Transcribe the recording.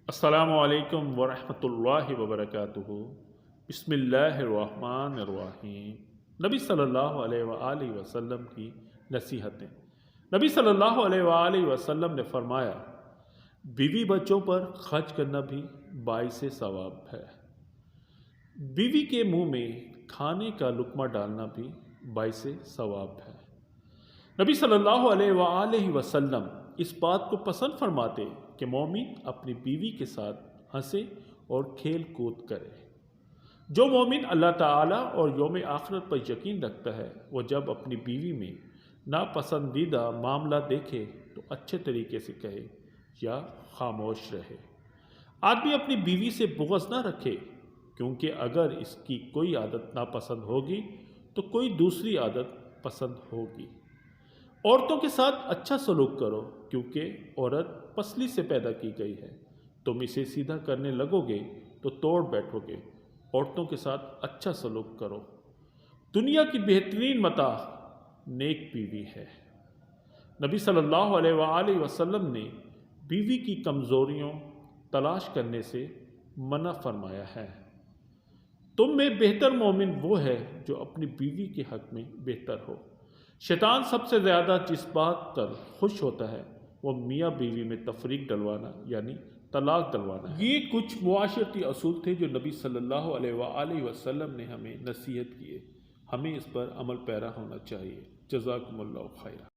السلام علیکم ورحمۃ اللہ وبرکاتہ۔ بسم اللہ الرحمن الرحیم۔ نبی صلی اللہ علیہ وآلہ وسلم کی نصیحتیں۔ نبی صلی اللہ علیہ وآلہ وسلم نے فرمایا، بیوی بچوں پر خرچ کرنا بھی باعث ثواب ہے۔ بیوی کے منہ میں کھانے کا لقمہ ڈالنا بھی باعث ثواب ہے۔ نبی صلی اللہ علیہ وآلہ وسلم اس بات کو پسند فرماتے کہ مومن اپنی بیوی کے ساتھ ہنسے اور کھیل کود کرے۔ جو مومن اللہ تعالیٰ اور یوم آخرت پر یقین رکھتا ہے، وہ جب اپنی بیوی میں ناپسندیدہ معاملہ دیکھے تو اچھے طریقے سے کہے یا خاموش رہے۔ آدمی اپنی بیوی سے بغض نہ رکھے، کیونکہ اگر اس کی کوئی عادت ناپسند ہوگی تو کوئی دوسری عادت پسند ہوگی۔ عورتوں کے ساتھ اچھا سلوک کرو، کیونکہ عورت پسلی سے پیدا کی گئی ہے۔ تم اسے سیدھا کرنے لگو گے تو توڑ بیٹھو گے۔ عورتوں کے ساتھ اچھا سلوک کرو۔ دنیا کی بہترین متاع نیک بیوی ہے۔ نبی صلی اللہ علیہ وآلہ وسلم نے بیوی کی کمزوریوں تلاش کرنے سے منع فرمایا ہے۔ تم میں بہتر مومن وہ ہے جو اپنی بیوی کے حق میں بہتر ہو۔ شیطان سب سے زیادہ جس بات پر خوش ہوتا ہے وہ میاں بیوی میں تفریق ڈلوانا یعنی طلاق دلوانا ہے۔ یہ کچھ معاشرتی اصول تھے جو نبی صلی اللہ علیہ وآلہ وسلم نے ہمیں نصیحت کیے۔ ہمیں اس پر عمل پیرا ہونا چاہیے۔ جزاکم اللہ خیرہ۔